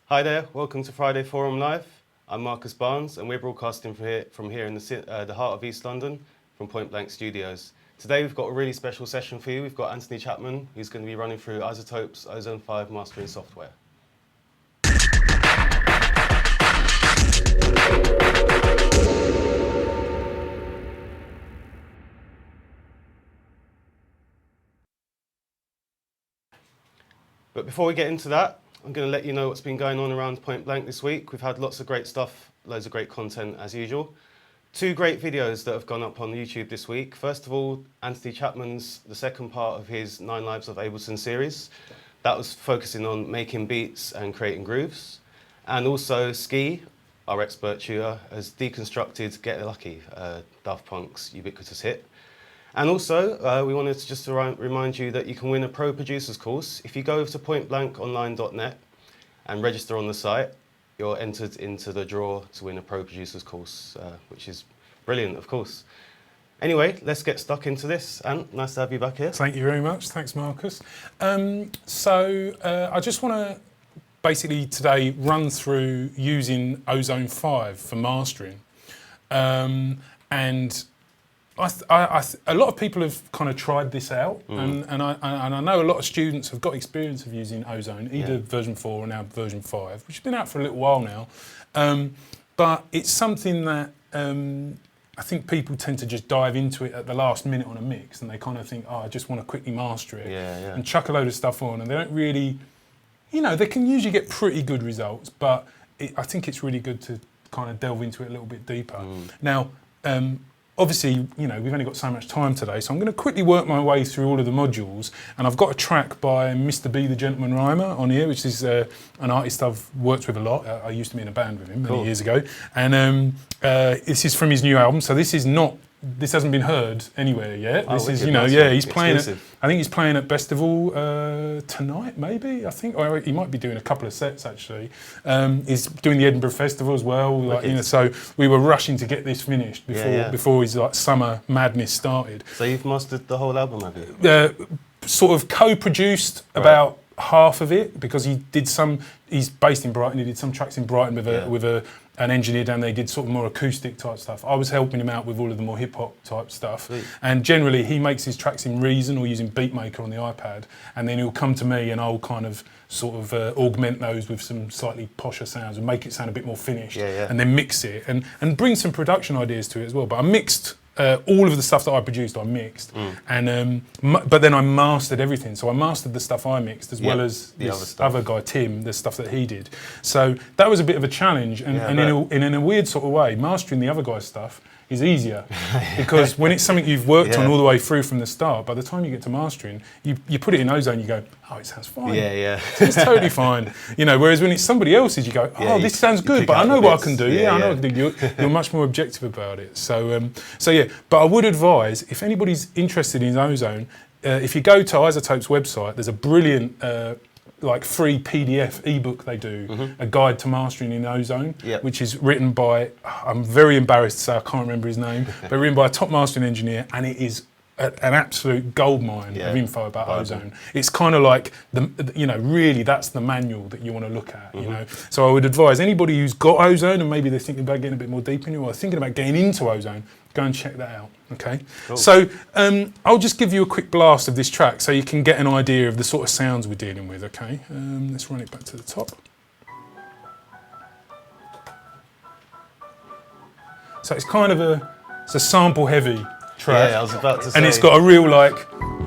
Hi there, welcome to Friday Forum Live. I'm Marcus Barnes and we're broadcasting from here in the heart of East London from Point Blank Studios. Today we've got a really special session for you. We've got Anthony Chapman who's going to be running through Isotope's Ozone 5 mastering software. But before we get into that, I'm going to let you know what's been going on around Point Blank this week. We've had lots of great stuff, loads of great content as usual. Two great videos that have gone up on YouTube this week. First of all, Anthony Chapman's, the second part of his 9 Lives of Ableton series. That was focusing on making beats and creating grooves. And also Ski, our expert tutor, has deconstructed Get Lucky, Daft Punk's ubiquitous hit. And also, we wanted to just remind you that you can win a Pro Producers course. If you go over to pointblankonline.net and register on the site, you're entered into the draw to win a Pro Producers course, which is brilliant, of course. Anyway, let's get stuck into this. Ant, nice to have you back here. Thank you very much. Thanks, Marcus. I just want to basically today run through using Ozone 5 for mastering. And a lot of people have kind of tried this out, and I know a lot of students have got experience of using Ozone, either version 4 or now version 5, which has been out for a little while now. But it's something that I think people tend to just dive into it at the last minute on a mix, and they kind of think, oh, I just want to quickly master it, and chuck a load of stuff on, and they don't really, you know, they can usually get pretty good results, but I think it's really good to kind of delve into it a little bit deeper. Now, obviously, you know, we've only got so much time today, so I'm going to quickly work my way through all of the modules. And I've got a track by Mr. B, the Gentleman Rhymer, on here, which is an artist I've worked with a lot. I used to be in a band with him many years ago. And this is from his new album, so this hasn't been heard anywhere yet. This is, you know, he's playing at, I think he's playing at Festival tonight, maybe, I think. Or he might be doing a couple of sets, actually. He's doing the Edinburgh Festival as well. Like, you know, so we were rushing to get this finished before his like summer madness started. So you've mastered the whole album, have you? Sort of co-produced about half of it, because he's based in Brighton, he did some tracks in Brighton with an engineer down there. He did sort of more acoustic type stuff. I was helping him out with all of the more hip hop type stuff. And generally he makes his tracks in Reason or using Beatmaker on the iPad, and then he'll come to me and I'll kind of sort of augment those with some slightly posher sounds and make it sound a bit more finished, and then mix it and bring some production ideas to it as well. But I mixed all of the stuff that I produced, I mixed, and but then I mastered everything. So I mastered the stuff I mixed as well as this other guy, Tim, the stuff that he did. So that was a bit of a challenge, and in a weird sort of way, mastering the other guy's stuff is easier, because when it's something you've worked on all the way through from the start, by the time you get to mastering, you put it in Ozone, you go, oh, it sounds fine. It's totally fine. You know, whereas when it's somebody else's, you go, oh, this sounds good, but I know what I can do. I know what I can do. You're much more objective about it. So yeah, but I would advise, if anybody's interested in Ozone, if you go to Isotope's website, there's a brilliant like free PDF ebook they do, a guide to mastering in Ozone, which is written by, I'm very embarrassed to say I can't remember his name, but written by a top mastering engineer, and it is an absolute goldmine of info about Ozone. It's kind of like, you know, really that's the manual that you want to look at, you know. So I would advise anybody who's got Ozone and maybe they're thinking about getting a bit more deep in it, or thinking about getting into Ozone, go and check that out, okay? So I'll just give you a quick blast of this track so you can get an idea of the sort of sounds we're dealing with, okay? Let's run it back to the top. So it's kind of it's a sample heavy track. I was about to say. And it's got a real, like,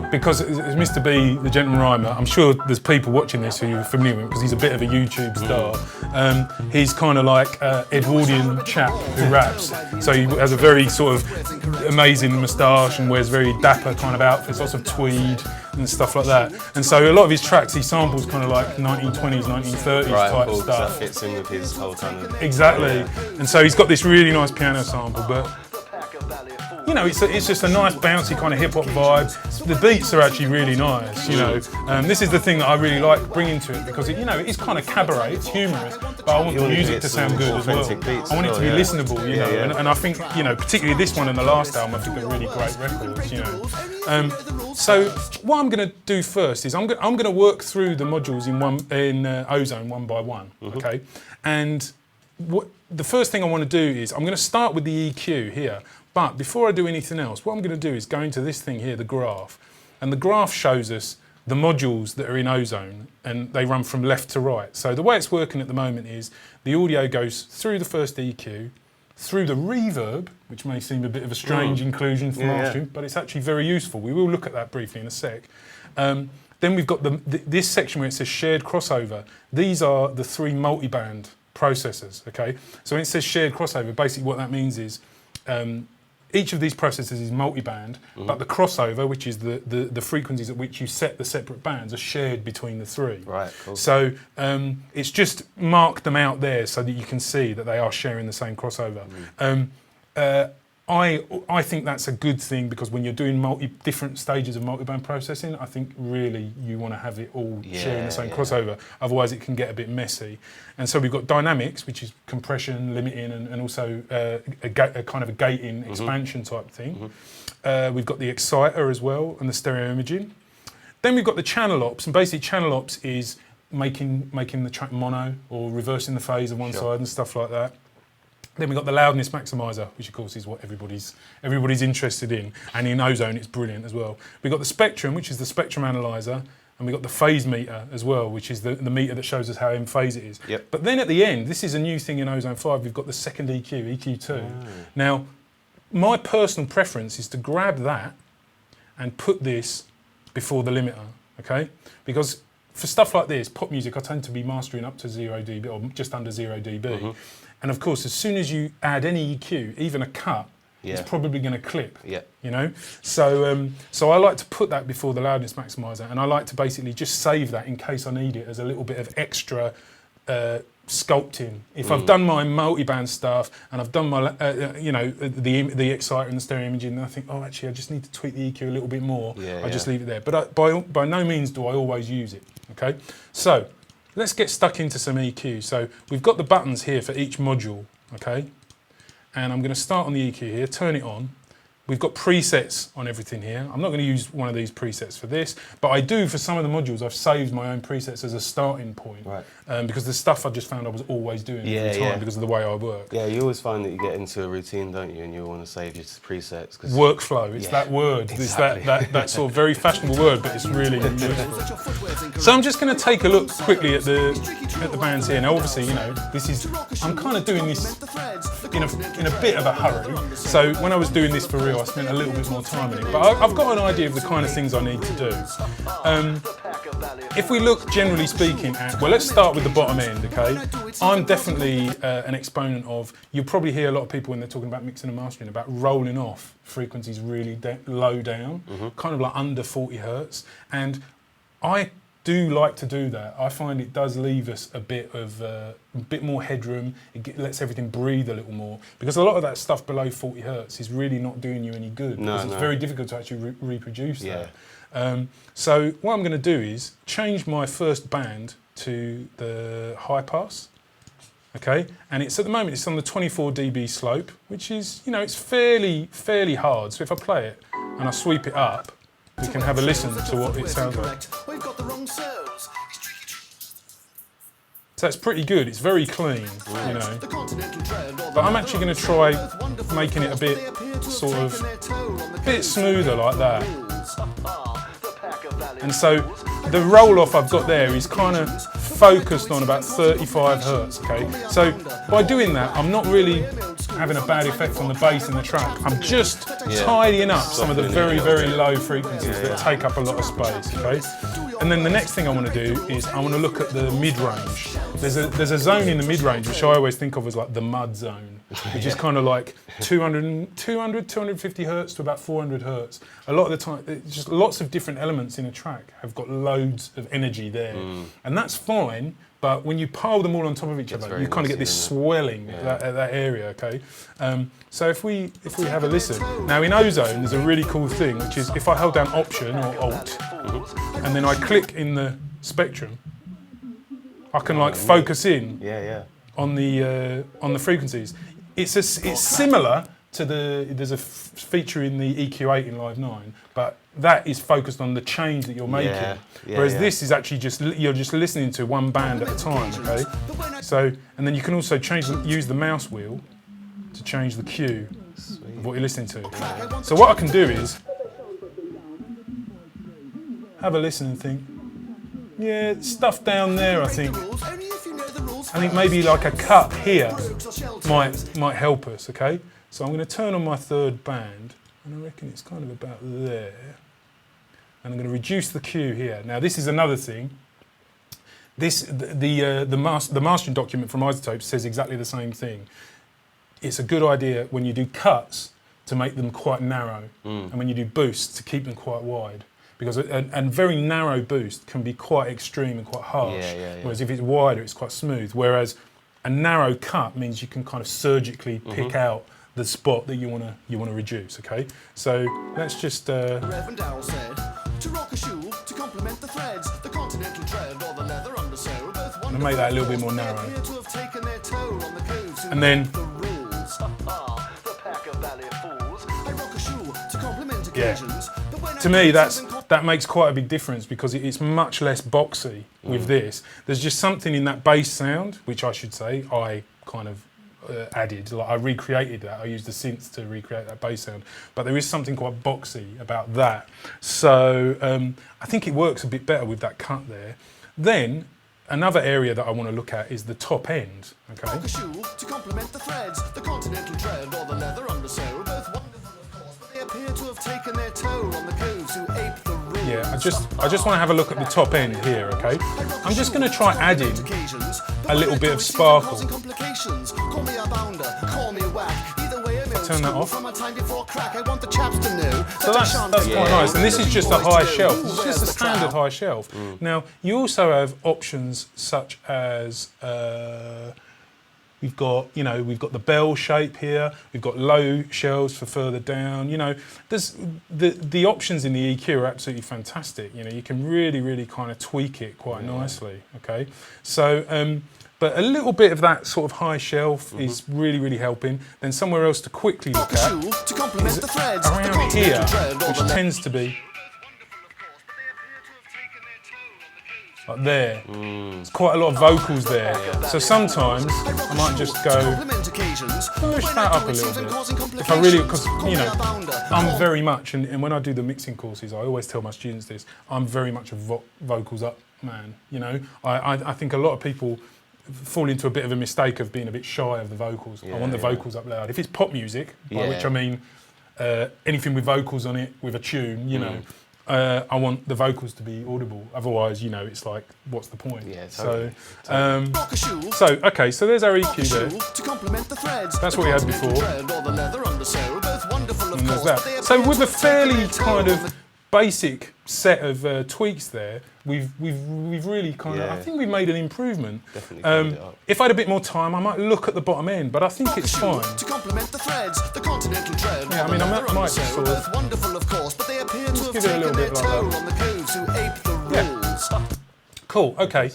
because it's Mr. B, the Gentleman Rhymer, I'm sure there's people watching this who are familiar with him because he's a bit of a YouTube star. He's kind of like Edwardian chap who raps. So he has a very sort of amazing moustache and wears very dapper kind of outfits, lots of tweed and stuff like that. And so a lot of his tracks, he samples kind of like 1920s, 1930s type stuff. That fits in with his whole kind of... Exactly. And so he's got this really nice piano sample, but you know, it's just a nice bouncy kind of hip hop vibe. The beats are actually really nice, you know. This is the thing that I really like bringing to it because you know it's kind of cabaret, it's humorous, but I want the music to sound good as well. I want it to be listenable, you know. And I think you know, particularly this one and the last album, I think they're really great records, you know. So what I'm going to do first is I'm going to work through the modules in Ozone one by one, okay? And the first thing I want to do is I'm going to start with the EQ here. But before I do anything else, what I'm going to do is go into this thing here, the graph. And the graph shows us the modules that are in Ozone, and they run from left to right. So the way it's working at the moment is the audio goes through the first EQ, through the reverb, which may seem a bit of a strange inclusion from mastering, but it's actually very useful. We will look at that briefly in a sec. Then we've got this section where it says shared crossover. These are the 3 multiband processors, okay? So when it says shared crossover, basically what that means is each of these processors is multiband, but the crossover, which is the frequencies at which you set the separate bands, are shared between the 3. Right, cool. So it's just marked them out there so that you can see that they are sharing the same crossover. I think that's a good thing because when you're doing different stages of multiband processing, I think really you want to have it all sharing the same crossover. Otherwise, it can get a bit messy. And so we've got dynamics, which is compression, limiting, and also a kind of a gating expansion type thing. We've got the exciter as well and the stereo imaging. Then we've got the channel ops, and basically channel ops is making the track mono or reversing the phase of one side and stuff like that. Then we've got the loudness maximizer, which of course is what everybody's interested in. And in Ozone, it's brilliant as well. We've got the spectrum, which is the spectrum analyzer. And we've got the phase meter as well, which is the meter that shows us how in phase it is. Yep. But then at the end, this is a new thing in Ozone 5, we've got the second EQ, EQ2. Now, my personal preference is to grab that and put this before the limiter, okay? Because for stuff like this, pop music, I tend to be mastering up to 0 dB or just under 0 dB. And of course, as soon as you add any EQ, even a cut, it's probably going to clip, you know? So I like to put that before the loudness maximizer, and I like to basically just save that in case I need it as a little bit of extra sculpting. If I've done my multiband stuff and I've done my, you know, the exciter and the stereo imaging, then I think, oh, actually, I just need to tweak the EQ a little bit more. I just leave it there. But by no means do I always use it, okay? So let's get stuck into some EQ. So we've got the buttons here for each module, okay? And I'm going to start on the EQ here, turn it on. We've got presets on everything here. I'm not going to use one of these presets for this, but I do for some of the modules. I've saved my own presets as a starting point, because the stuff I just found I was always doing every time because of the way I work. Yeah, you always find that you get into a routine, don't you, and you want to save your presets. Workflow, it's that word. Exactly. It's that sort of very fashionable word, but it's really useful. So I'm just going to take a look quickly at the bands here. Now, obviously, you know, I'm kind of doing this in a bit of a hurry. So when I was doing this for real, I spent a little bit more time in it, but I've got an idea of the kind of things I need to do. If we look, generally speaking, at, well, let's start with the bottom end, okay? I'm definitely an exponent of, you'll probably hear a lot of people when they're talking about mixing and mastering about rolling off frequencies really low down, kind of like under 40 hertz, and I do like to do that. I find it does leave us a bit more headroom. It lets everything breathe a little more, because a lot of that stuff below 40 hertz is really not doing you any good. Because it's very difficult to actually reproduce that. So what I'm going to do is change my first band to the high pass. Okay, and it's at the moment it's on the 24 dB slope, which is, you know, it's fairly hard. So if I play it and I sweep it up, we can have a listen to what it sounds like. So it's pretty good, it's very clean, you know. But I'm actually going to try making it a bit smoother like that. And so the roll-off I've got there is kind of focused on about 35 hertz, okay? So by doing that, I'm not really having a bad effect on the bass in the track. I'm just tidying up some of the very, very low frequencies that take up a lot of space, okay? And then the next thing I want to do is I want to look at the mid-range. There's a zone in the mid-range which I always think of as like the mud zone, which is kind of like 250 hertz to about 400 hertz. A lot of the time, just lots of different elements in a track have got loads of energy there. And that's fine, But when you pile them all on top of each other, you kind of get this swelling at that area, okay? So if we have a listen, now in Ozone there's a really cool thing, which is if I hold down Option or Alt, and then I click in the spectrum, I can like focus in on the frequencies. It's similar to there's a feature in the EQ8 in Live 9, but that is focused on the change that you're making. Whereas this is actually you're just listening to one band at a time, okay? So, and then you can also use the mouse wheel to change the cue of what you're listening to. So what I can do is have a listen and think, yeah, stuff down there, I think maybe like a cut here might help us, okay? So I'm going to turn on my third band, and I reckon it's kind of about there. And I'm going to reduce the cue here. Now this is another thing. The mastering document from Isotope says exactly the same thing. It's a good idea when you do cuts to make them quite narrow, and when you do boosts to keep them quite wide. Because a very narrow boost can be quite extreme and quite harsh, whereas if it's wider, it's quite smooth. Whereas a narrow cut means you can kind of surgically pick out the spot that you want to reduce. Okay, so let's just. Reverend Darrell said, to rock a shoe to complement the threads, the continental tread or the leather undersole. Both I'm gonna make that a little bit more narrow. And then. Yeah. To me, that makes quite a big difference because it's much less boxy with this. There's just something in that bass sound, which I should say I kind of added. Like I recreated that. I used the synth to recreate that bass sound. But there is something quite boxy about that. So I think it works a bit better with that cut there. Then another area that I want to look at is the top end. Okay. To complement the threads, the continental tread or the leather undersole, both wonderful of course, but they appear to have taken their toll on the coves who ape the rules. Yeah, I just want to have a look at the top end here, okay? I'm just going to try adding a little bit of sparkle. Turn that off. So that's quite nice, and this is just a high shelf. It's just a standard high shelf. Now you also have options such as we've got the bell shape here. We've got low shelves for further down. You know, there's the options in the EQ are absolutely fantastic. You know, you can really kind of tweak it quite nicely. Okay, so. But a little bit of that sort of high shelf is really helping. Then somewhere else to quickly look at is around here, which tends to be like there. There's quite a lot of vocals there. So sometimes I might just go push that up a little bit. If I really, because you know, I'm very much, and when I do the mixing courses, I always tell my students this, I'm very much a vocals up man. You know, I think a lot of people fall into a bit of a mistake of being a bit shy of the vocals. I want the vocals up loud. If it's pop music, by which I mean anything with vocals on it, with a tune, you know, I want the vocals to be audible. Otherwise, you know, it's like, what's the point? Yeah, totally. Okay, so there's our EQ there. That's what we had before. And there's that. So with a fairly kind of basic set of tweaks there, we've really kind of, I think we've made an improvement. Definitely if I had a bit more time, I might look at the bottom end, but I think it's fine. To complement the threads, the continental tread. Yeah, I mean, I might just sort of wonderful, of course, but they appear to have give it a little bit like that. On the coves who ape the rules. Yeah. Cool. Okay.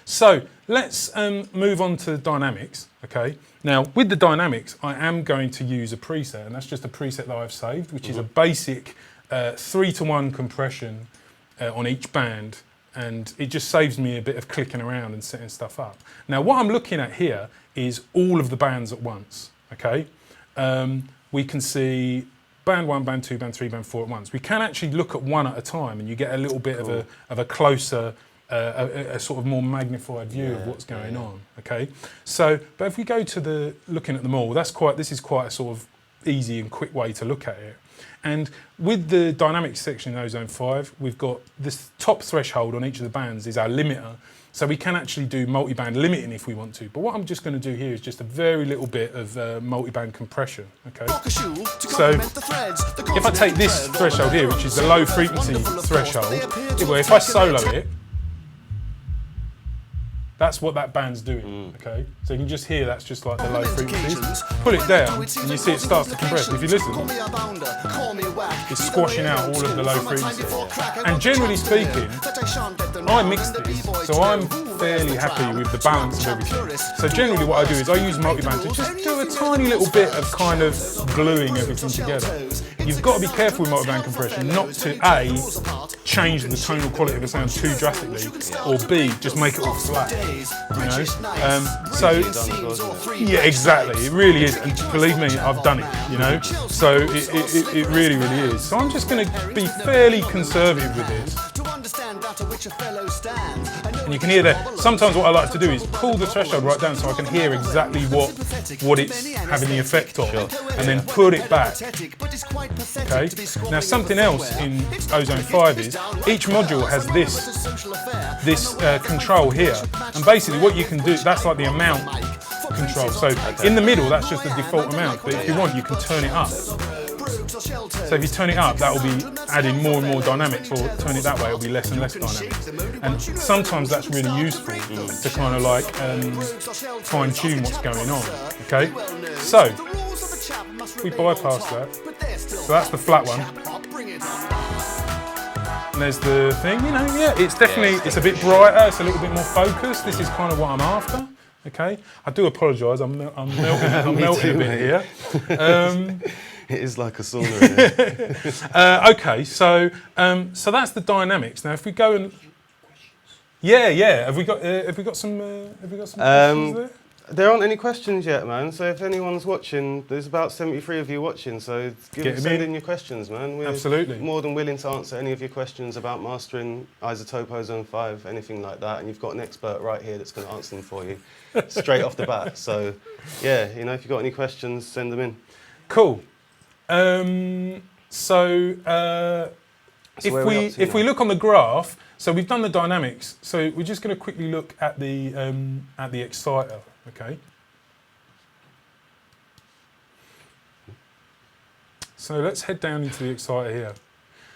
So let's move on to dynamics. Okay. Now with the dynamics, I am going to use a preset, and that's just a preset that I've saved, which is a basic 3-to-1 compression on each band, and it just saves me a bit of clicking around and setting stuff up. Now what I'm looking at here is all of the bands at once, okay? We can see band 1, band 2, band 3, band 4 at once. We can actually look at one at a time and you get a little bit of a closer, a sort of more magnified view of what's going on, okay? So, but if we go to looking at them all, this is quite a sort of easy and quick way to look at it. And with the dynamics section in Ozone 5, we've got this top threshold on each of the bands is our limiter. So we can actually do multi-band limiting if we want to. But what I'm just going to do here is just a very little bit of multi-band compression, okay? So if I take this threshold here, which is the low frequency threshold, if I solo it, That's what that band's doing, okay? So you can just hear that's just like the low frequencies. Put it down and you see it starts to compress. If you listen, it's squashing out all of the low frequencies. And generally speaking, I mix these, so I'm fairly happy with the balance of everything. So generally what I do is I use multiband to just do a tiny little bit of kind of gluing everything together. You've got to be careful with multiband compression not to A, change the tonal quality of the sound too drastically, or B, just make it all flat, you know? Yeah, exactly, it really is, and believe me, I've done it, you know? So it really, really is. So I'm just going to be fairly conservative with this. And you can hear that, sometimes what I like to do is pull the threshold right down so I can hear exactly what it's having the effect of, and then put it back. Okay. Now something else in Ozone 5 is each module has this control here, and basically what you can do, that's like the amount control. So in the middle, that's just the default amount, but if you want, you can turn it up. So if you turn it up, that will be adding more and more dynamics, or turn it that way, it'll be less and less dynamics. And sometimes that's really useful to kind of like fine tune what's going on. Okay, so we bypass that. So that's the flat one. And there's the thing, you know, yeah, it's definitely, it's a bit brighter, it's a little bit more focused. This is kind of what I'm after. Okay, I do apologise, I'm melting a bit here. It is like a sauna in here. Okay, so that's the dynamics. Now, if we go and have we got some questions there? There aren't any questions yet, man. So if anyone's watching, there's about 73 of you watching. So send in your questions, man. We're absolutely more than willing to answer any of your questions about mastering Isotope Ozone 5, anything like that. And you've got an expert right here that's going to answer them for you straight off the bat. So yeah, you know, if you've got any questions, send them in. Cool. If we look on the graph, so we've done the dynamics. So we're just going to quickly look at the exciter. Okay. So let's head down into the exciter here.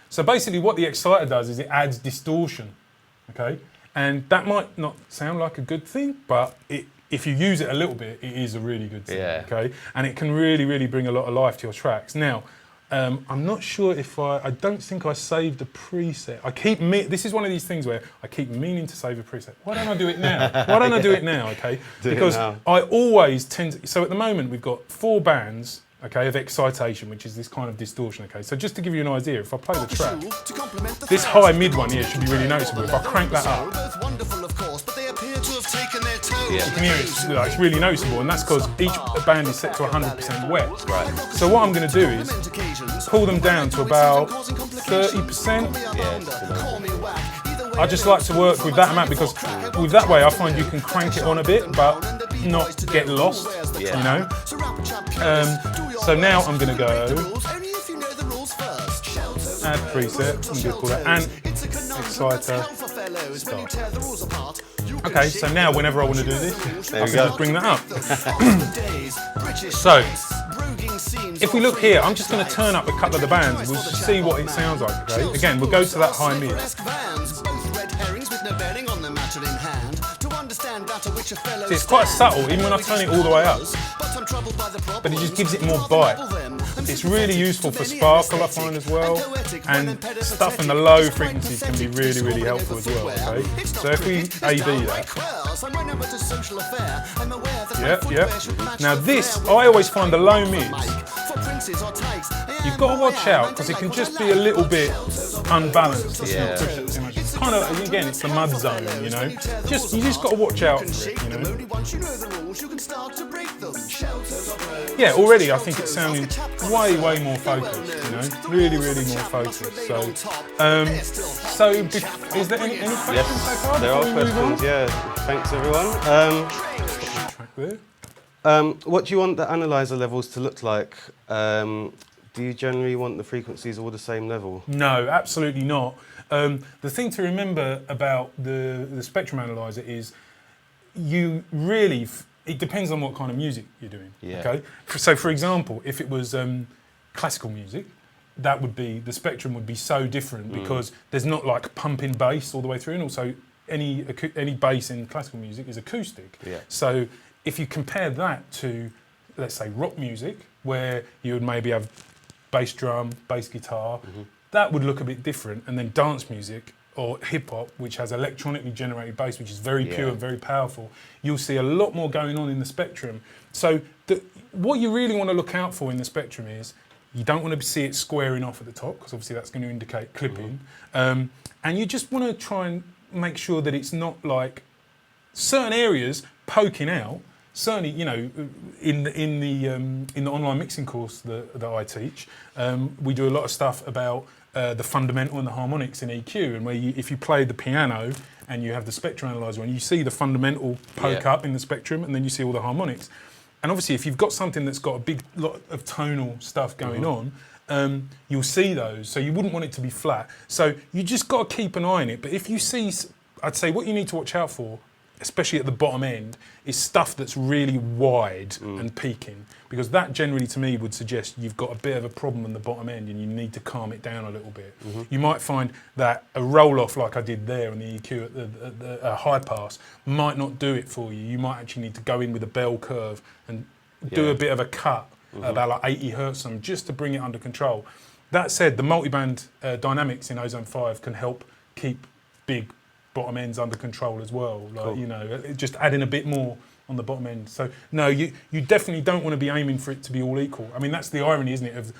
So basically, what the exciter does is it adds distortion. Okay, and that might not sound like a good thing, but if you use it a little bit, it is a really good thing. Yeah. Okay, and it can really, really bring a lot of life to your tracks. Now, I'm not sure if I don't think I saved a preset. This is one of these things where I keep meaning to save a preset. Why don't I do it now? Why don't I do it now, okay? Because I always tend to, so at the moment we've got 4 bands, okay, of excitation, which is this kind of distortion, okay? So just to give you an idea, if I play the track, this high mid one here should be really noticeable. If I crank that up, you can hear it's really noticeable, and that's because each band is set to 100% wet. Right. So what I'm going to do is pull them down to about 30%. I just like to work with that amount because with that way I find you can crank it on a bit but not get lost, you know. So now I'm going to go add preset, I'm going to call that and exciter start. Okay, so now whenever I want to do this, I can just bring that up. So, if we look here, I'm just going to turn up a couple of the bands and we'll see what it sounds like, okay? Again, we'll go to that high mid. See, it's quite subtle, even when I turn it all the way up. But it just gives it more bite. It's really useful for sparkle, I find, as well. And stuff in the low frequencies can be really, really helpful as well, okay? So if we A-B that. Yep. Now this, I always find the low mids, you've got to watch out, because it can just be a little bit unbalanced. It's kind of, again, it's the mud zone, you know? You just got to watch out for it, you know? Yeah, already I think it's sounding way, way more focused, you know? Really, really more focused. So is there any questions so far? There are questions, yeah. Thanks, everyone. What do you want the analyzer levels to look like? Do you generally want the frequencies all the same level? No, absolutely not. The thing to remember about the spectrum analyzer is it depends on what kind of music you're doing. Yeah. Okay. So, for example, if it was classical music, the spectrum would be so different because there's not like pumping bass all the way through, and also any bass in classical music is acoustic. Yeah. So if you compare that to, let's say, rock music, where you would maybe have bass drum, bass guitar, that would look a bit different. And then dance music or hip hop, which has electronically generated bass, which is very pure and very powerful, you'll see a lot more going on in the spectrum. So what you really want to look out for in the spectrum is you don't want to see it squaring off at the top, because obviously that's going to indicate clipping. And you just want to try and make sure that it's not like certain areas poking out. Certainly, you know, in the online mixing course that I teach, we do a lot of stuff about the fundamental and the harmonics in EQ, and where if you play the piano and you have the spectrum analyzer and you see the fundamental poke up in the spectrum, and then you see all the harmonics. And obviously, if you've got something that's got a big lot of tonal stuff going on, you'll see those. So you wouldn't want it to be flat. So you just got to keep an eye on it. But if you see, I'd say what you need to watch out for, especially at the bottom end, is stuff that's really wide and peaking, because that generally to me would suggest you've got a bit of a problem in the bottom end and you need to calm it down a little bit. You might find that a roll off like I did there on the EQ at the high pass might not do it for you. You might actually need to go in with a bell curve and do a bit of a cut about like 80 hertz just to bring it under control. That said, the multiband dynamics in Ozone 5 can help keep big bottom ends under control as well, like you know, just adding a bit more on the bottom end. So no, you definitely don't want to be aiming for it to be all equal. I mean, that's the irony, isn't it, of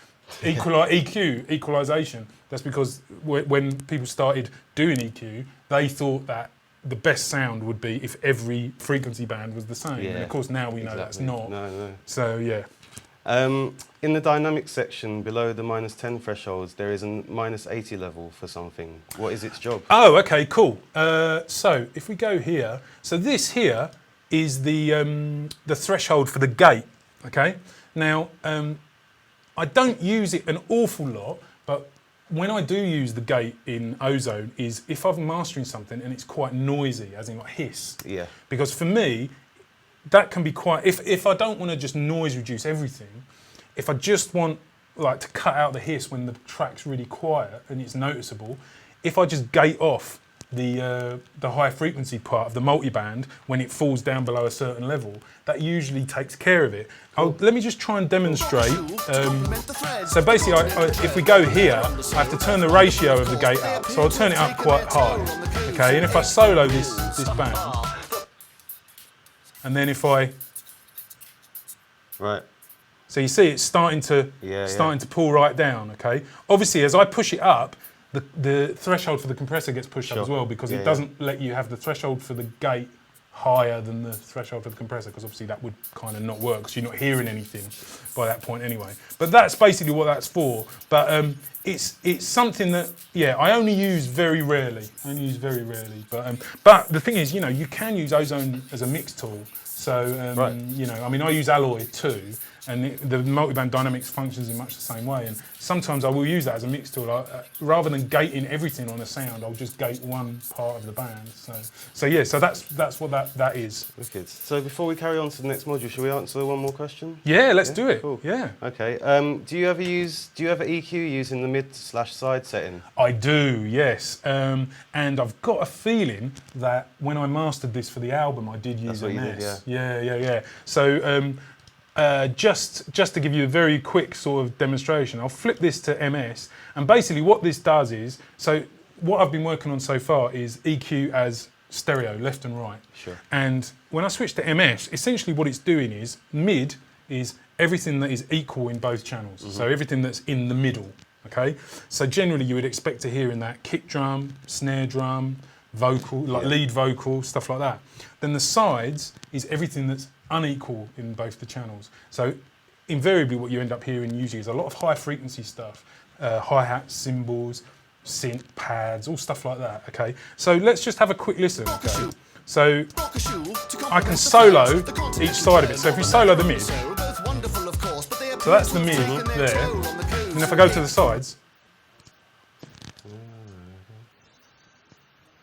EQ, equalization. That's because when people started doing EQ, they thought that the best sound would be if every frequency band was the same. And of course now we know that's not. No. So yeah. In the dynamics section below the -10 thresholds, there is a -80 level for something. What is its job? Oh, okay, cool. So if we go here, so this here is the threshold for the gate. Okay. Now I don't use it an awful lot, but when I do use the gate in Ozone is if I'm mastering something and it's quite noisy, as in like hiss. Yeah. Because for me, that can be quite, if I don't want to just noise reduce everything, if I just want like to cut out the hiss when the track's really quiet and it's noticeable, if I just gate off the high frequency part of the multiband when it falls down below a certain level, that usually takes care of it. Let me just try and demonstrate. So basically, if we go here, I have to turn the ratio of the gate up. So I'll turn it up quite high, okay? And if I solo this band, and then if I, so you see it's starting to pull right down, okay? Obviously, as I push it up, the threshold for the compressor gets pushed up as well, because it doesn't let you have the threshold for the gate higher than the threshold for the compressor, because obviously that would kind of not work, because you're not hearing anything by that point anyway. But that's basically what that's for. But it's something that, I only use very rarely. But the thing is, you know, you can use Ozone as a mix tool. So, you know, I mean, I use Alloy too, and the multiband dynamics functions in much the same way. And sometimes I will use that as a mix tool. Rather than gating everything on a sound, I'll just gate one part of the band. So that's what that is. Wicked. So before we carry on to the next module, shall we answer one more question? Yeah, let's do it. Cool. Yeah. Okay. Do you ever EQ using the mid/side setting? I do, yes. And I've got a feeling that when I mastered this for the album, I did use MS. Yeah. So just to give you a very quick sort of demonstration, I'll flip this to MS, and basically what this does is, so what I've been working on so far is EQ as stereo, left and right. Sure. And when I switch to MS, essentially what it's doing is, mid is everything that is equal in both channels. So everything that's in the middle, okay? So generally you would expect to hear in that kick drum, snare drum, vocal, like lead vocal, stuff like that. Then the sides is everything that's unequal in both the channels. So invariably what you end up hearing usually is a lot of high frequency stuff, hi-hats, cymbals, synth pads, all stuff like that, okay? So let's just have a quick listen, okay? So I can solo each side of it. So if we solo the mid, so that's the mid there, and if I go to the sides,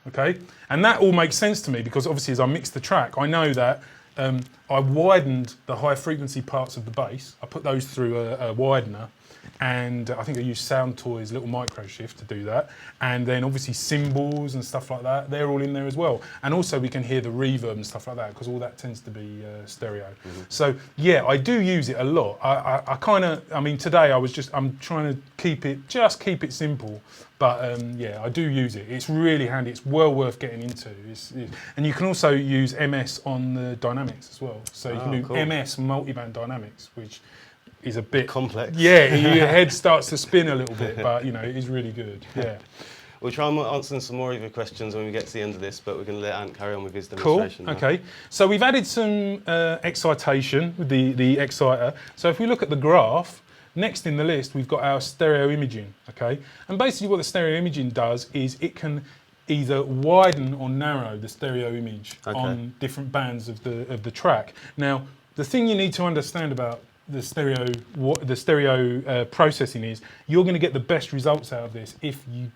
okay? And that all makes sense to me, because obviously as I mix the track, I know that I widened the high frequency parts of the bass. I put those through a widener. and I think I use Sound Toys little micro shift to do that, and then obviously cymbals and stuff like that, they're all in there as well. And also we can hear the reverb and stuff like that, because all that tends to be stereo. So yeah, I do use it a lot. I mean today I'm trying to keep it simple, but yeah, I do use it. It's really handy. It's well worth getting into. And you can also use MS on the dynamics as well. So you can do cool. MS multiband dynamics, which is a bit complex. Yeah, your head starts to spin a little bit, but you know, it is really good. Yeah. We'll try and answer some more of your questions when we get to the end of this, but we're going to let Ant carry on with his demonstration. Cool. Now. Okay. So we've added some excitation with the exciter. So if we look at the graph, next in the list we've got our stereo imaging. Okay. And basically what the stereo imaging does is it can either widen or narrow the stereo image on different bands of the track. Now, the thing you need to understand about the stereo processing is you're going to get the best results out of this if you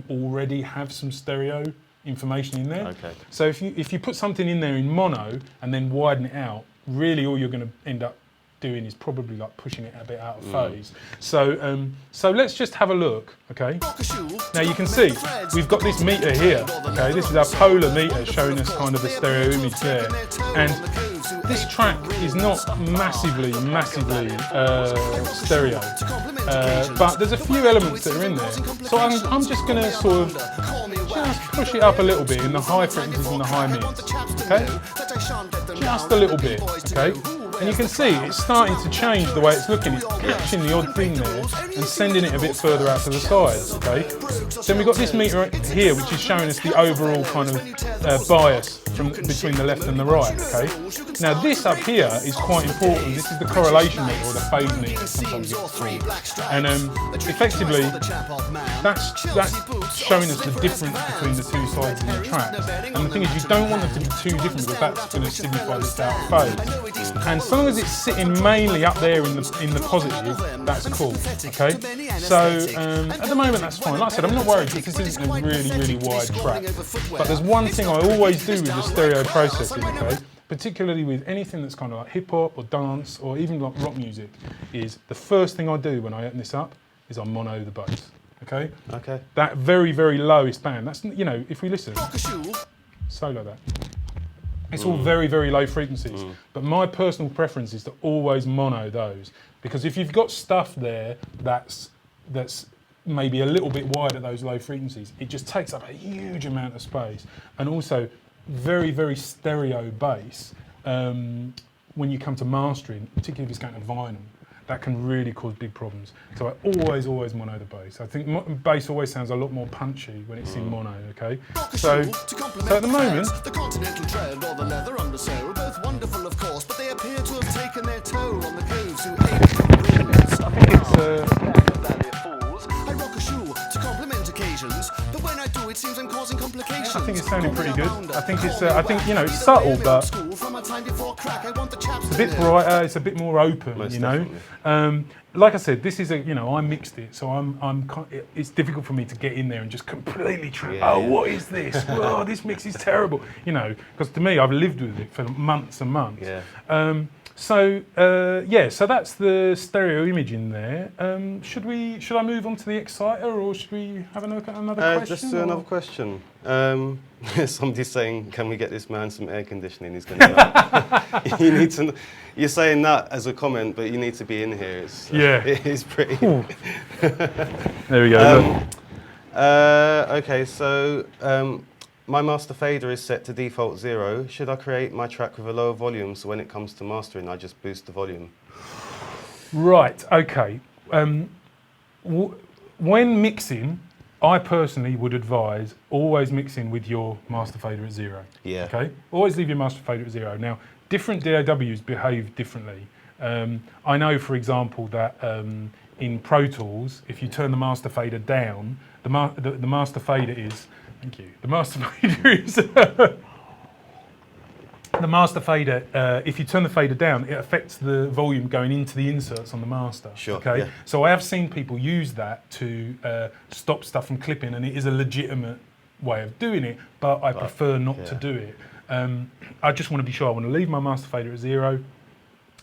already have some stereo information in there. Okay. So if you put something in there in mono and then widen it out, really all you're going to end up doing is probably like pushing it a bit out of phase. So let's just have a look, okay? Now you can see we've got this meter here, okay? This is our polar meter showing us kind of the stereo image there. And this track is not massively stereo, but there's a few elements that are in there. So I'm just going to sort of just push it up a little bit in the high frequencies and the high mids, okay? Just a little bit, okay? And you can see it's starting to change the way it's looking. It's catching the odd thing there and sending it a bit further out to the sides, okay? Then we've got this meter here, which is showing us the overall kind of bias from between the left and the right, okay? Now this up here is quite important. This is the correlation meter, or the phase meter, sometimes it's called. And effectively, that's showing us the difference between the two sides of the track. And the thing is, you don't want them to be too different, because that's going to signify this out of phase. And as long as it's sitting mainly up there in the positive, that's cool, okay? So at the moment that's fine. Like I said, I'm not worried because this isn't a really wide track. But there's one thing I always do with the stereo processing, okay? Particularly with anything that's kind of like hip hop or dance or even like rock music, is the first thing I do when I open this up is I mono the bass, okay? Okay. That very lowest band, that's, you know, if we listen, solo that. It's all very low frequencies, but my personal preference is to always mono those, because if you've got stuff there that's maybe a little bit wide at those low frequencies, it just takes up a huge amount of space. And also very stereo bass, when you come to mastering, particularly if it's going to vinyl, that can really cause big problems. So I always mono the bass. I think bass always sounds a lot more punchy when it's in mono, okay? So at the moment, the continental trend or the leather undersole, both wonderful of course, but they appear to have taken their toll on the grooves who aim for brilliance. I think it's I rock a shoe to complement occasions, but when I do it seems I'm causing complications. I think it's sounding pretty good. I think you know, it's subtle, but it's a bit brighter. It's a bit more open. Most you know, definitely. Like I said, this is I mixed it, so it's difficult for me to get in there and just completely what is this? Oh, this mix is terrible. You know, because to me, I've lived with it for months and months. Yeah. So that's the stereo image in there. Should I move on to the exciter, or should we have a look at another question? Just another question. Somebody's saying, can we get this man some air conditioning? He's going to you need to. You're saying that as a comment, but you need to be in here. It is pretty. There we go. Okay, so my master fader is set to default 0. Should I create my track with a lower volume so when it comes to mastering, I just boost the volume? Right, okay. When mixing, I personally would advise always mixing with your master fader at 0. Yeah. Okay? Always leave your master fader at 0. Now, different DAWs behave differently. I know, for example, that in Pro Tools, if you turn the master fader down, the master fader is... Thank you. The master fader is... the master fader, if you turn the fader down, it affects the volume going into the inserts on the master. Sure. Okay. Yeah. So I have seen people use that to stop stuff from clipping, and it is a legitimate way of doing it, but I prefer not to do it. I just want to be sure. I want to leave my master fader at 0.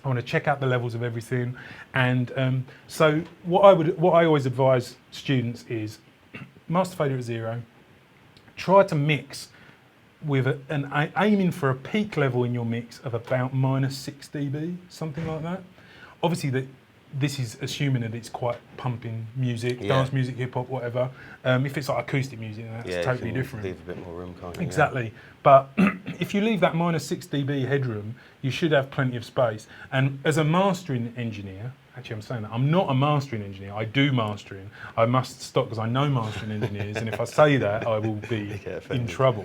I want to check out the levels of everything. And so what I always advise students is master failure at 0. Try to mix with aiming for a peak level in your mix of about -6 dB, something like that. Obviously, this is assuming that it's quite pumping music, dance music, hip hop, whatever. If it's like acoustic music, that's totally different. Leave a bit more room, can't you? Exactly. But if you leave that -6 dB headroom, you should have plenty of space. And as a mastering engineer, actually I'm saying that, I'm not a mastering engineer, I do mastering. I must stop because I know mastering engineers, and if I say that, I will be in trouble.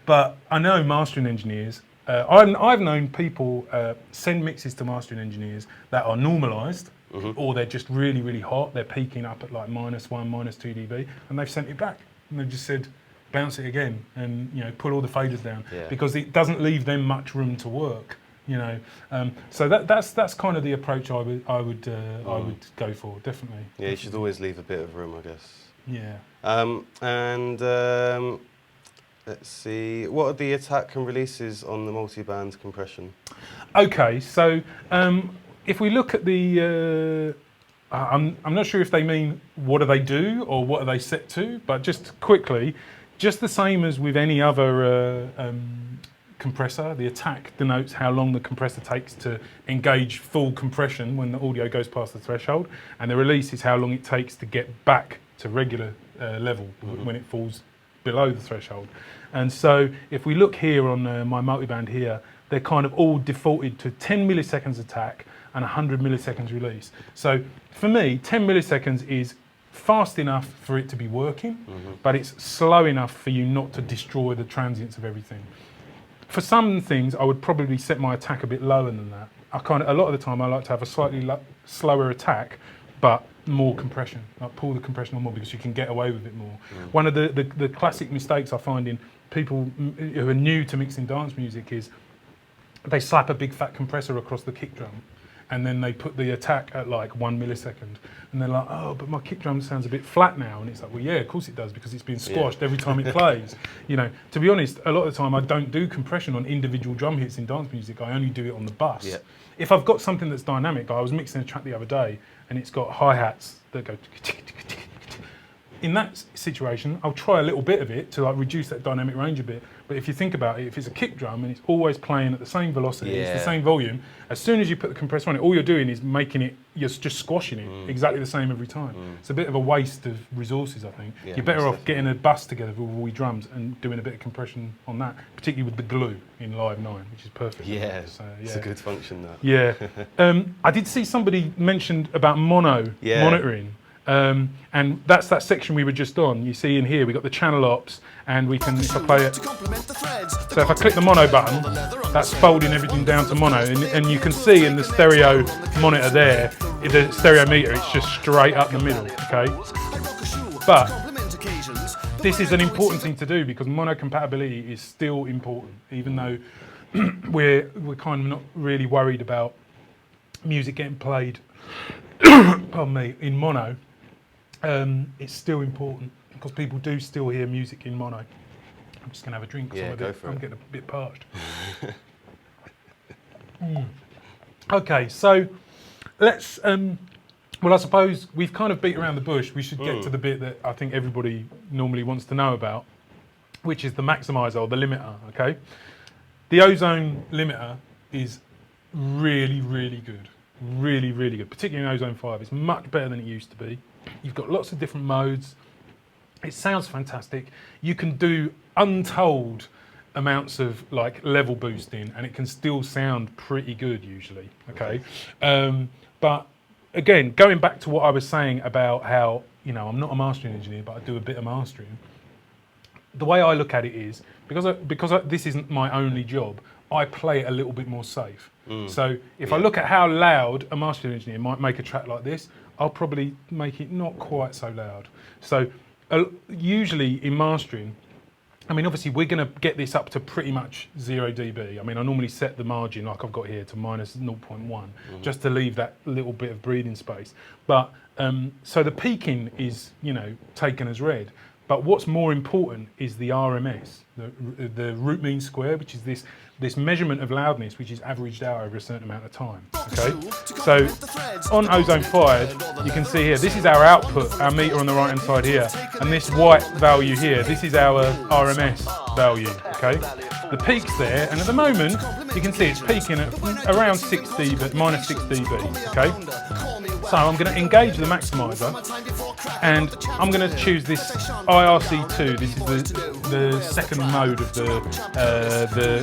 But I know mastering engineers. I've known people send mixes to mastering engineers that are normalised, or they're just really, really hot. They're peaking up at like -1, -2 dB, and they've sent it back. And they've just said, bounce it again, and put all the faders down, because it doesn't leave them much room to work. So that's kind of the approach I would go for, definitely. Yeah, you should always leave a bit of room, I guess. Yeah. Let's see, what are the attack and releases on the multi-band compression? Okay, so if we look at the, I'm not sure if they mean what do they do or what are they set to, but just quickly, just the same as with any other compressor, the attack denotes how long the compressor takes to engage full compression when the audio goes past the threshold, and the release is how long it takes to get back to regular level when it falls below the threshold. And so if we look here on my multiband here, they're kind of all defaulted to 10 milliseconds attack and 100 milliseconds release. So for me, 10 milliseconds is fast enough for it to be working, but it's slow enough for you not to destroy the transients of everything. For some things, I would probably set my attack a bit lower than that. A lot of the time, I like to have a slightly slower attack, but more compression. Like pull the compression on more because you can get away with it more. One of the classic mistakes I find in people who are new to mixing dance music is they slap a big fat compressor across the kick drum, and then they put the attack at like 1 millisecond, and they're like, oh, but my kick drum sounds a bit flat now, and it's like, well, yeah, of course it does, because it's being squashed every time it plays. To be honest, a lot of the time I don't do compression on individual drum hits in dance music, I only do it on the bus. If I've got something that's dynamic, I was mixing a track the other day, and it's got hi-hats that go in that situation, I'll try a little bit of it to like reduce that dynamic range a bit. But if you think about it, if it's a kick drum and it's always playing at the same velocity, it's the same volume, as soon as you put the compressor on it, all you're doing is making it, you're just squashing it exactly the same every time. It's a bit of a waste of resources, I think. You're better off getting a bus together with all your drums and doing a bit of compression on that, particularly with the glue in Live 9, which is perfect. So, it's a good function, that. I did see somebody mentioned about monitoring. And that's that section we were just on. You see in here, we got the channel ops, and we can, if I play it, so if I click the mono button, that's folding everything down to mono, and you can see in the stereo monitor there, the stereo meter, it's just straight up the middle, okay? But this is an important thing to do because mono compatibility is still important, even though we're kind of not really worried about music getting played, pardon me, in mono. It's still important because people do still hear music in mono. I'm just going to have a drink because I'm getting a bit parched. Okay, so let's, well, I suppose we've kind of beat around the bush. We should get to the bit that I think everybody normally wants to know about, which is the maximizer or the limiter, okay? The Ozone limiter is really, really good. Really, really good, particularly in Ozone 5. It's much better than it used to be. You've got lots of different modes. It sounds fantastic. You can do untold amounts of like level boosting and it can still sound pretty good usually, okay? But again, going back to what I was saying about how, I'm not a mastering engineer, but I do a bit of mastering. The way I look at it is, because this isn't my only job, I play it a little bit more safe. So if I look at how loud a mastering engineer might make a track like this, I'll probably make it not quite so loud. So usually in mastering, obviously we're going to get this up to pretty much 0 dB. I normally set the margin like I've got here to minus 0.1, just to leave that little bit of breathing space. But so the peaking is, taken as read. But what's more important is the RMS, the root mean square, which is this measurement of loudness, which is averaged out over a certain amount of time. Okay, so on Ozone 5, you can see here, this is our output, our meter on the right hand side here, and this white value here, this is our RMS value. Okay, the peak's there, and at the moment you can see it's peaking at around 6 dB, minus 6 dB. Okay, so I'm going to engage the maximizer, and I'm going to choose this IRC2. This is the second mode of the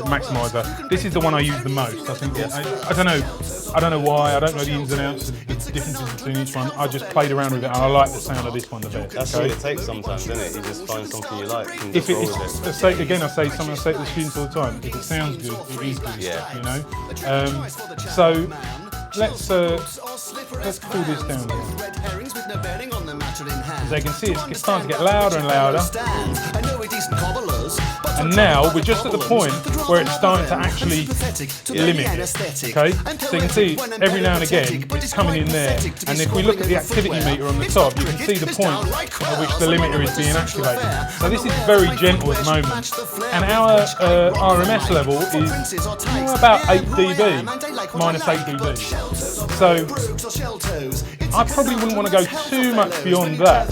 maximizer. This is the one I use the most. I think I don't know why. I don't know the ins and outs of the differences between each one. I just played around with it, and I like the sound of this one the best. That's what it takes sometimes, isn't it? You just find something you like. And If just it roll with it. is, say again, I say something I say to the students all the time. If it sounds good, it is good. Yeah. You know. So let's pull this down here. As you can see, it's starting to get louder and louder. And now we're just at the point where it's starting to actually limit. Okay, so you can see every now and again it's coming in there. And if we look at the activity meter on the top, you can see the point at which the limiter is being activated. So this is very gentle at the moment. And our RMS level is about 8 dB, minus 8 dB. So I probably wouldn't want to go too much beyond that.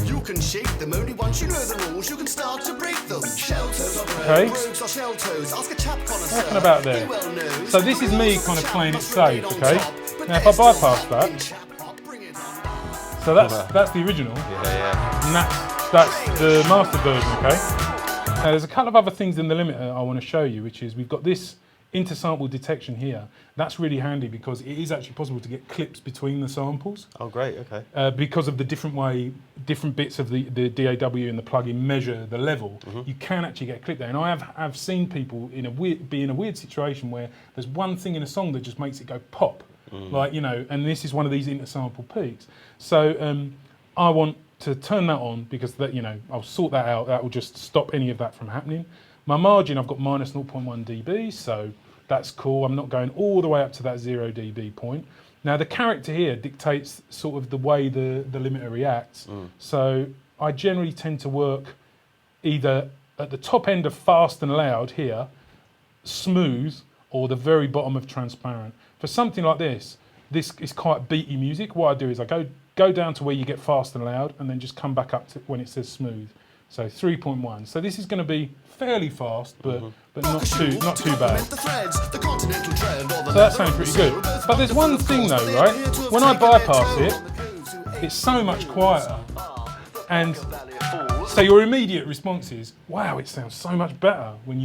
You can shake them only once you know the rules. You can start to break them. Okay. What Reckon about there. So this is me kind of playing it safe. Okay. Now if I bypass that, so that's the original, and that's the master version. Okay. Now there's a couple of other things in the limiter I want to show you, which is we've got this intersample detection here. That's really handy because it is actually possible to get clips between the samples. Oh, great. Okay. Because of the different bits of the DAW and the plugin measure the level, you can actually get a clip there. And I've seen people be in a weird situation where there's one thing in a song that just makes it go pop, like, you know, and this is one of these intersample peaks. So I want to turn that on because that, you know, I'll sort that out. That will just stop any of that from happening. My margin, I've got minus 0.1 dB, so that's cool. I'm not going all the way up to that 0 dB point. Now the character here dictates sort of the way the limiter reacts. So I generally tend to work either at the top end of fast and loud here, smooth, or the very bottom of transparent. For something like this is quite beaty music. What I do is I go down to where you get fast and loud, and then just come back up to when it says smooth. So 3.1. So this is going to be fairly fast, but not too bad. So that sounds pretty good. But there's one thing though, right? When I bypass it, it's so much quieter. And so your immediate response is, wow, it sounds so much better when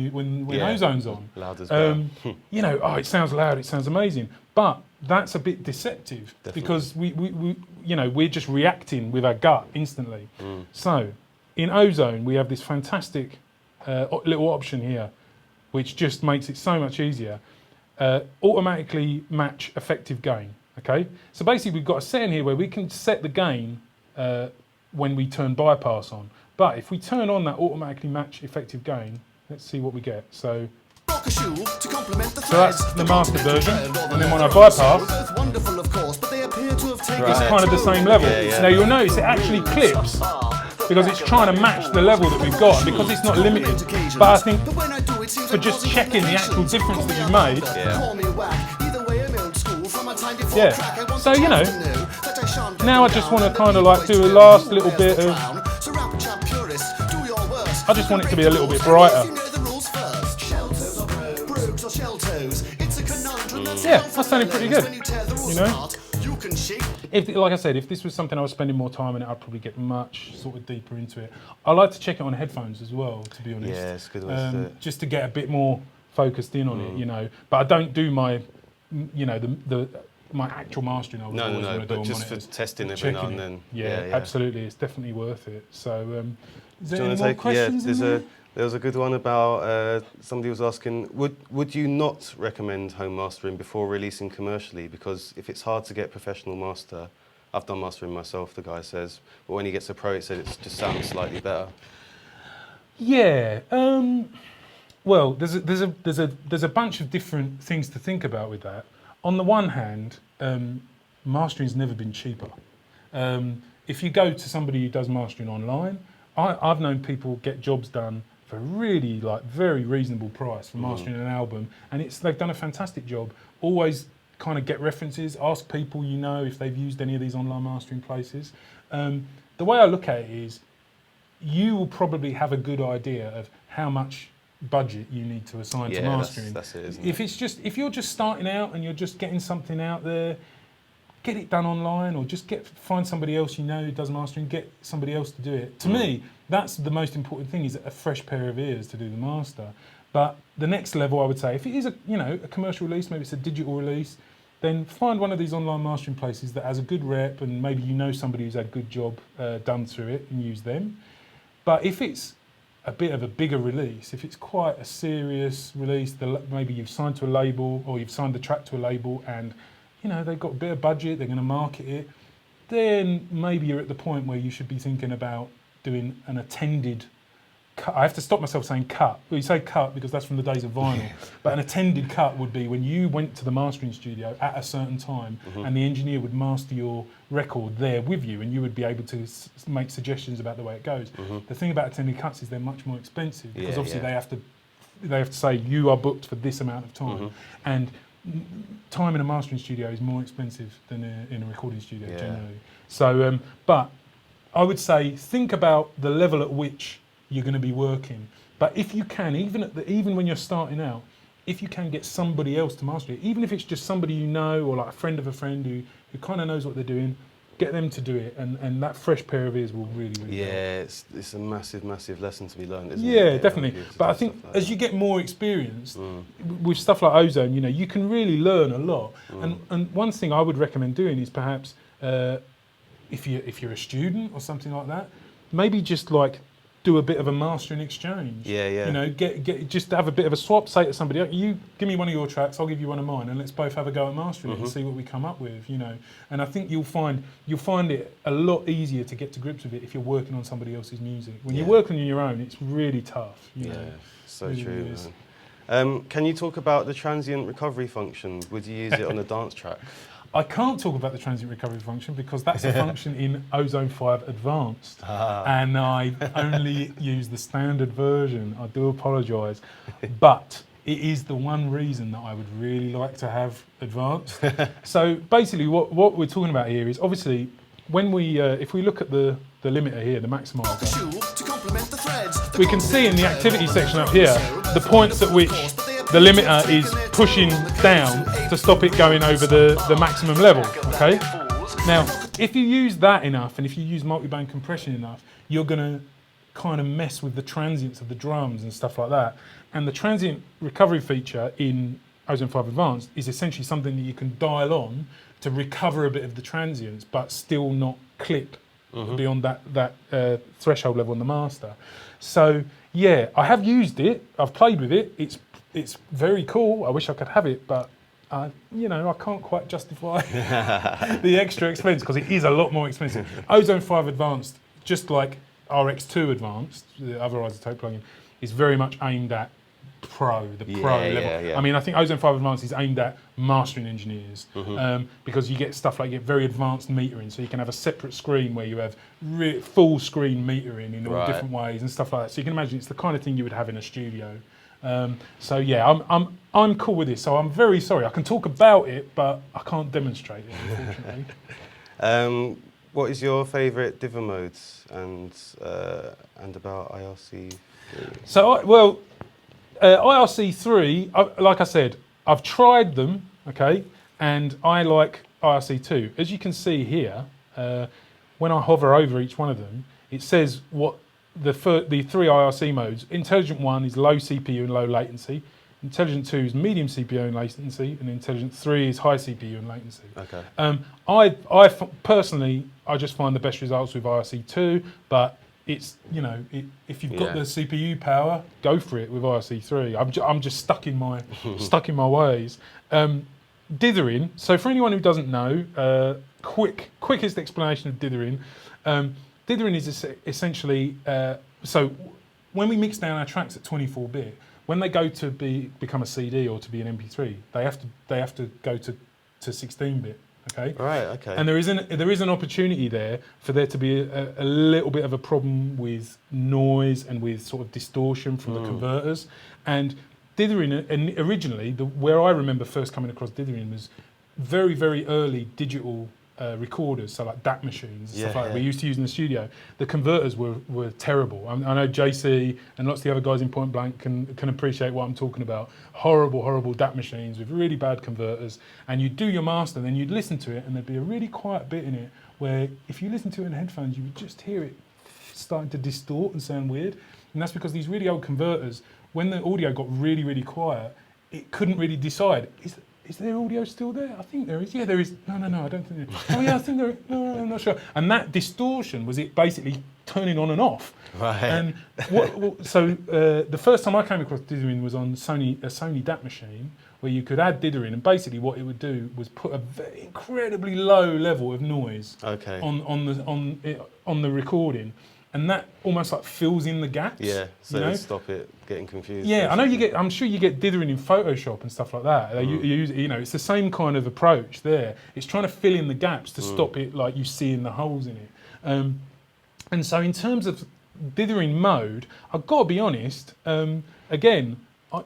Ozone's on. Loud as well. You know, oh, it sounds loud, it sounds amazing. But that's a bit deceptive. Definitely. Because we're just reacting with our gut instantly. So in Ozone, we have this fantastic little option here, which just makes it so much easier. Automatically match effective gain. Okay, so basically we've got a setting here where we can set the gain when we turn bypass on. But if we turn on that automatically match effective gain, let's see what we get. So that's the master version, and then when I bypass, it's kind of the same level. Now you'll notice it actually clips because it's trying to match the level that we've got, and because it's not limited. But I think for just checking the actual difference that you've made, so you know, now I just want to kind of like do a last little bit of, I just want it to be a little bit brighter. Yeah, that's sounding pretty good, you know. If, like I said, if this was something I was spending more time on it, I'd probably get much sort of deeper into it. I like to check it on headphones as well, to be honest. Yeah, it's a good way to do it. Just to get a bit more focused in on it, you know. But I don't do my, you know, my actual mastering. I No, but just for testing every now and then. Yeah, absolutely, it's definitely worth it. So, is there Do you any want more to questions? there was a good one about somebody was asking, would you not recommend home mastering before releasing commercially? Because if it's hard to get professional master, I've done mastering myself, the guy says, but when he gets a pro, it said it just sounds slightly better. Yeah. Well, there's a bunch of different things to think about with that. On the one hand, mastering's never been cheaper. If you go to somebody who does mastering online, I've known people get jobs done for really like very reasonable price for mastering an album, and they've done a fantastic job. Always kind of get references, ask people you know if they've used any of these online mastering places. The way I look at it is, you will probably have a good idea of how much budget you need to assign to mastering. That's it, isn't it? If you're just starting out and you're just getting something out there, get it done online, or just find somebody else you know who does mastering, get somebody else to do it. To me, that's the most important thing, is a fresh pair of ears to do the master. But the next level, I would say, if it is a commercial release, maybe it's a digital release, then find one of these online mastering places that has a good rep, and maybe you know somebody who's had a good job done through it, and use them. But if it's a bit of a bigger release, if it's quite a serious release, maybe you've signed to a label, or you've signed the track to a label, and they've got a bit of budget, they're going to market it, then maybe you're at the point where you should be thinking about doing an attended cut. I have to stop myself saying cut. Well, you say cut because that's from the days of vinyl, but an attended cut would be when you went to the mastering studio at a certain time, and the engineer would master your record there with you, and you would be able to make suggestions about the way it goes. The thing about attended cuts is they're much more expensive, because obviously they have to say you are booked for this amount of time, and time in a mastering studio is more expensive than in a recording studio generally. So, but I would say think about the level at which you're going to be working. But if you can, even when you're starting out, if you can get somebody else to master it, even if it's just somebody you know, or like a friend of a friend who kind of knows what they're doing, get them to do it, and that fresh pair of ears will really help. It's a massive lesson to be learned, isn't it? Yeah, definitely. But I think as you get more experienced with stuff like Ozone, you can really learn a lot. And one thing I would recommend doing is perhaps if you're a student or something like that, maybe just like do a bit of a mastering exchange. Get just have a bit of a swap. Say to somebody, you give me one of your tracks, I'll give you one of mine, and let's both have a go at mastering it and see what we come up with. And I think you'll find it a lot easier to get to grips with it if you're working on somebody else's music. When you're working on your own, it's really tough. So really true. Man. Can you talk about the transient recovery function? Would you use it on a dance track? I can't talk about the transient recovery function because that's a function in Ozone 5 Advanced, and I only use the standard version. I do apologise, but it is the one reason that I would really like to have Advanced. So basically what we're talking about here is, obviously, when we if we look at the limiter here, the maximizer, we can see in the activity section up here the points at which the limiter is pushing down to stop it going over the maximum level, okay? Now, if you use that enough, and if you use multi-band compression enough, you're gonna kind of mess with the transients of the drums and stuff like that. And the transient recovery feature in Ozone 5 Advanced is essentially something that you can dial on to recover a bit of the transients, but still not clip beyond that threshold level on the master. So yeah, I have used it, I've played with it, it's very cool. I wish I could have it, but I can't quite justify the extra expense because it is a lot more expensive. Ozone 5 Advanced, just like RX2 Advanced, the other isotope plugin, is very much aimed at pro level. I mean, I think Ozone 5 Advanced is aimed at mastering engineers because you get stuff like very advanced metering, so you can have a separate screen where you have full screen metering in all different ways and stuff like that. So you can imagine it's the kind of thing you would have in a studio. So yeah, I'm cool with this. So I'm very sorry. I can talk about it, but I can't demonstrate it, unfortunately. What is your favourite diver modes and about IRC3? So IRC3, like I said, I've tried them, okay, and I like IRC2. As you can see here, when I hover over each one of them, it says what the three IRC modes. Intelligent 1 is low CPU and low latency. Intelligent 2 is medium CPU and latency, and Intelligent 3 is high CPU and latency. Okay. Personally, I just find the best results with IRC2, but it's, if you've got the CPU power, go for it with IRC3. I'm just stuck in my ways. Dithering. So for anyone who doesn't know, quickest explanation of dithering. Dithering is essentially, so when we mix down our tracks at 24-bit, when they go to become a CD or to be an MP3, they have to go to 16-bit. Okay. Right. Okay. And there is an opportunity there for there to be a little bit of a problem with noise and with sort of distortion from the converters. And dithering, and originally, where I remember first coming across dithering was very, very early digital recorders, so like DAT machines and stuff like that we used to use in the studio. The converters were terrible. I know JC and lots of the other guys in Point Blank can appreciate what I'm talking about. Horrible, horrible DAT machines with really bad converters. And you'd do your master, then you'd listen to it, and there'd be a really quiet bit in it where if you listen to it in headphones, you would just hear it starting to distort and sound weird. And that's because these really old converters, when the audio got really, really quiet, it couldn't really decide, is there audio still there? I think there is. Yeah, there is. No, I don't think there is. Oh yeah, I think there is. No, I'm not sure. And that distortion was it basically turning on and off. Right. And the first time I came across dithering was on a Sony DAT machine, where you could add dithering, and basically what it would do was put a very incredibly low level of noise on the recording. And that almost like fills in the gaps. Yeah, so you know? stop it getting confused. Yeah, basically. I'm sure you get dithering in Photoshop and stuff like that. You use, it's the same kind of approach there. It's trying to fill in the gaps to stop it like you see in the holes in it. And so in terms of dithering mode, I've got to be honest, again,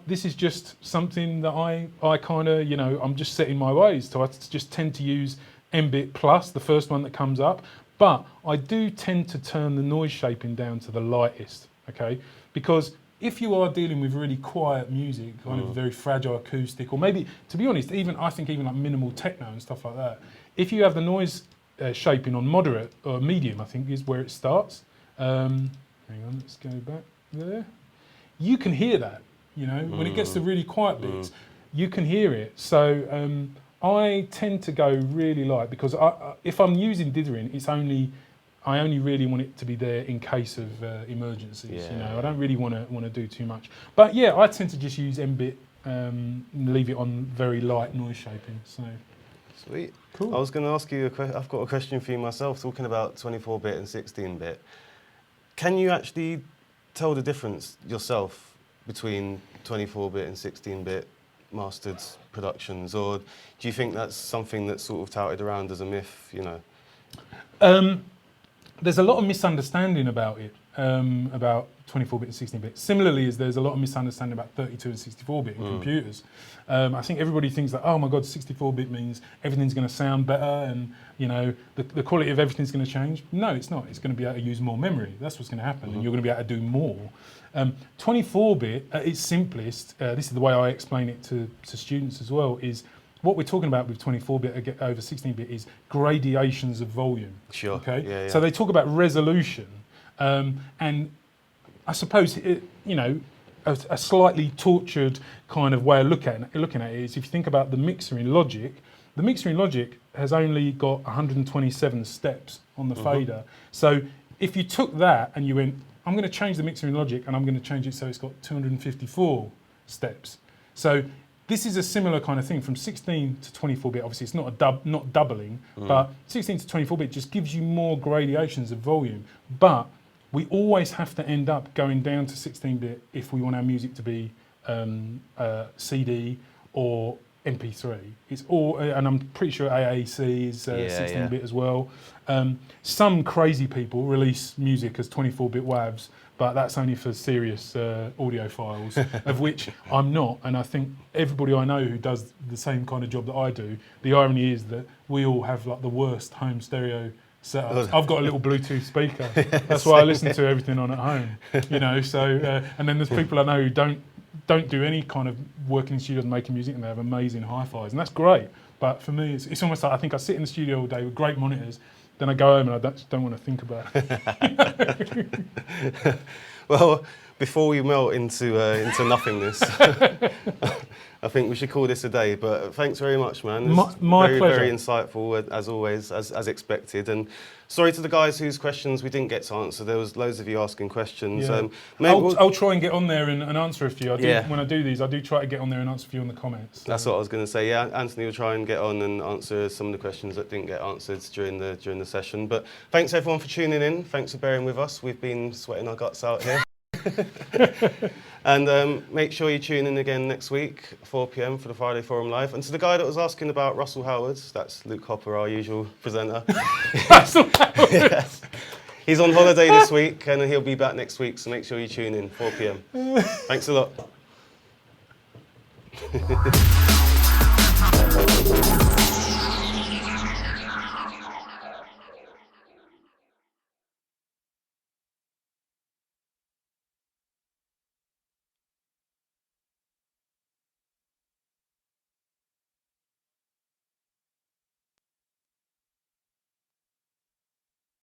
this is just something that I kind of, I'm just set in my ways. So I just tend to use M-bit plus, the first one that comes up. But I do tend to turn the noise shaping down to the lightest, okay? Because if you are dealing with really quiet music, kind of very fragile acoustic, or maybe, to be honest, I think even like minimal techno and stuff like that, if you have the noise shaping on moderate or medium, I think is where it starts. Hang on, let's go back there. You can hear that, when it gets to really quiet bits, you can hear it. So I tend to go really light because if I'm using dithering, I only really want it to be there in case of emergencies. Yeah. I don't really want to do too much. But yeah, I tend to just use M-bit, leave it on very light noise shaping. So sweet. Cool. I was going to ask you I've got a question for you myself. Talking about 24-bit and 16-bit, can you actually tell the difference yourself between 24-bit and 16-bit mastered productions, or do you think that's something that's sort of touted around as a myth? There's a lot of misunderstanding about it, about 24-bit and 16-bit. Similarly, as there's a lot of misunderstanding about 32 and 64-bit in computers. I think everybody thinks that, oh my God, 64-bit means everything's going to sound better and the quality of everything's going to change. No, it's not. It's going to be able to use more memory. That's what's going to happen, and you're going to be able to do more. 24-bit, at its simplest, this is the way I explain it to students as well, is what we're talking about with 24-bit over 16-bit is gradations of volume. Sure. Okay. Yeah. So they talk about resolution, and I suppose a slightly tortured kind of way of looking at it is if you think about the mixer in Logic. The mixer in Logic has only got 127 steps on the fader. So if you took that and you went, I'm going to change the mixer in Logic and I'm going to change it so it's got 254 steps. So this is a similar kind of thing from 16 to 24-bit. Obviously, it's not doubling, but 16 to 24-bit just gives you more gradations of volume. But we always have to end up going down to 16-bit if we want our music to be CD or MP3. It's all, and I'm pretty sure AAC is 16-bit as well. Some crazy people release music as 24-bit WAVs, but that's only for serious audiophiles, of which I'm not. And I think everybody I know who does the same kind of job that I do, the irony is that we all have like the worst home stereo setups. I've got a little Bluetooth speaker. That's why I listen to everything on at home. So, and then there's people I know who don't do any kind of working in studios and making music, and they have amazing hi-fis, and that's great. But for me, it's almost like I think I sit in the studio all day with great monitors, then I go home and I just don't want to think about it. Well, before we melt into nothingness, I think we should call this a day. But thanks very much, man. My very, pleasure. Very insightful, as always, as expected. And sorry to the guys whose questions we didn't get to answer. There was loads of you asking questions. Yeah. I'll try and get on there and answer a few. When I do these, I do try to get on there and answer a few in the comments. That's what I was going to say. Yeah, Anthony will try and get on and answer some of the questions that didn't get answered during the session. But thanks everyone for tuning in. Thanks for bearing with us. We've been sweating our guts out here. And make sure you tune in again next week, 4 p.m. for the Friday Forum Live. And to the guy that was asking about Russell Howard, that's Luke Hopper, our usual presenter. Russell Howard. Yes. He's on holiday this week and he'll be back next week, so make sure you tune in, 4 p.m. Thanks a lot.